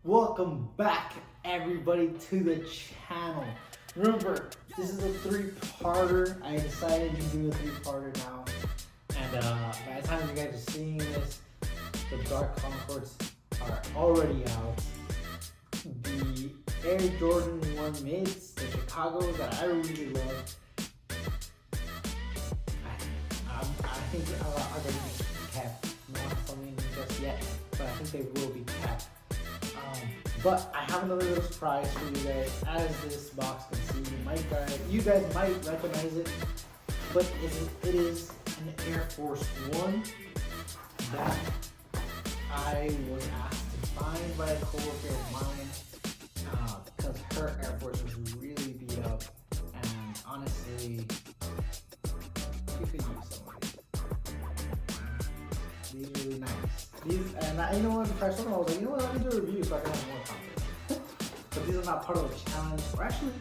Welcome back, everybody, to the channel. Remember, this is a three-parter. I decided to do a three-parter now, and by the time you guys are seeing this, the Dark Concords are already out. The Air Jordan 1 mids, the Chicago that I really love. I think are going to be kept. Not something just yet, but I think they will be kept. But I have another little surprise for you guys. As this box can see, you guys might recognize it, but it is an Airforce 1 that I was asked to find by a coworker of mine because her Airforce was really beat up, and honestly, you could use some of these. These are really nice. You know what, the first one I was like, you know what, let me do a review so I can have more confidence. But these are not part of the challenge, or actually,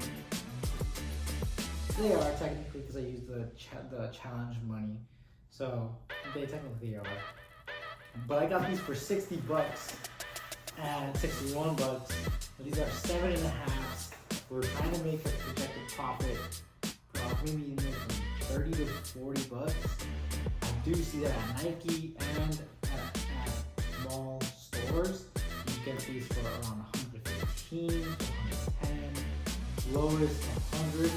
they are technically because I used the challenge money, so they technically are. But I got these for 60 bucks and 61 bucks. These are 7.5. We're trying to make a projected profit of maybe from 30 to 40 bucks. I do see that at Nike and at mall stores. You get these for around 115 to 110, lowest 100,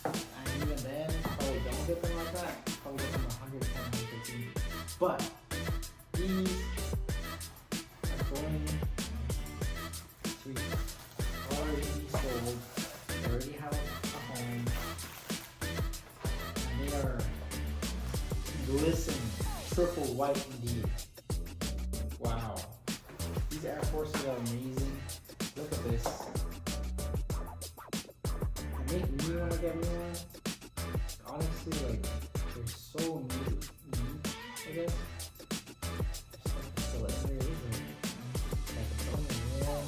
and even then, probably don't get them like that. Probably get them 110, 115. But these are going to be already sold. They already have a home, and they are glistening, triple white indeed. Wow. These Air Forces are amazing. Look at this. They make me want to get me one. Honestly, like, they're so neat, I guess. Still in there, like it's only warm.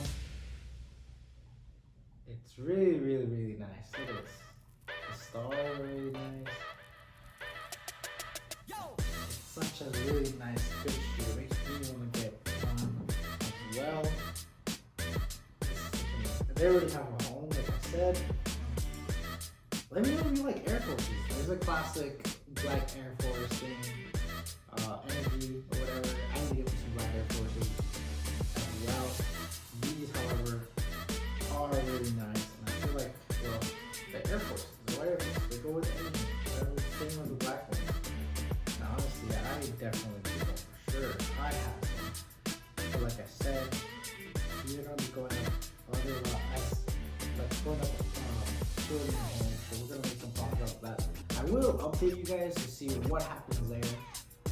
It's really, really, really nice. Look at this. The stars are really nice. Such a really nice fixture. It makes me want to get one as well. They already have a home, like I said. Let me know if you like Air Forces. There's a classic black Air Force thing, energy or whatever. I need to get some black Air Forces as well. These, however, are really nice, and I feel like, well, the Air Forces, the white Air Forces, they go with anything. Whatever the same with the black one. Honestly, I definitely do that for sure. I have some. But like I said, we're going to be going up building a home, so we're going to make some profit off that. I will update you guys to see what happens there.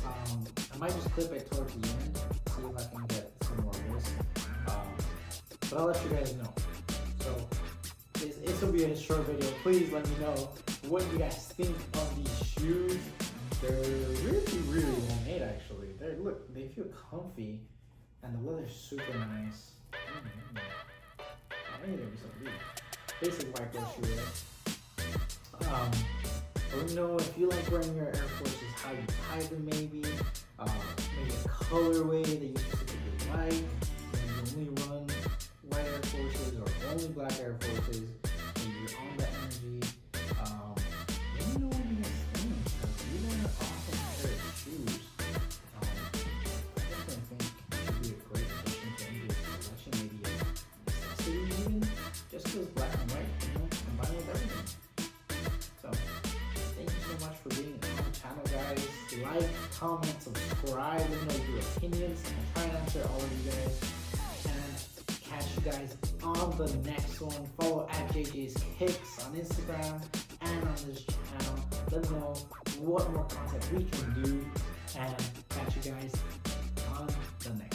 I might just clip it towards the end, see if I can get some more of this. But I'll let you guys know. So, this will be a short video. Please let me know what you guys think of these shoes. They're really, really well made, actually. They feel comfy, and the leather's super nice. I need to get me some of these. Basic white girl shoe, right? Let me know if you like wearing your Air Forces, how you tie them, maybe a colorway that you specifically like. Maybe you only run white Air Forces or only black Air Forces. Maybe you're on the energy. Let me know what you guys think, because these are an awesome pair of shoes. I definitely think it would be a great addition to NBA collection, maybe a necessity even, just because black and white, combined with everything. So, thank you so much for being on the channel, guys. Like, comment, subscribe, let me know your opinions. I'll try and answer all of you guys. And catch you guys on the next one. Follow at JJ'sKickz on Instagram and on this channel. Let me know what more content we can do, and catch you guys on the next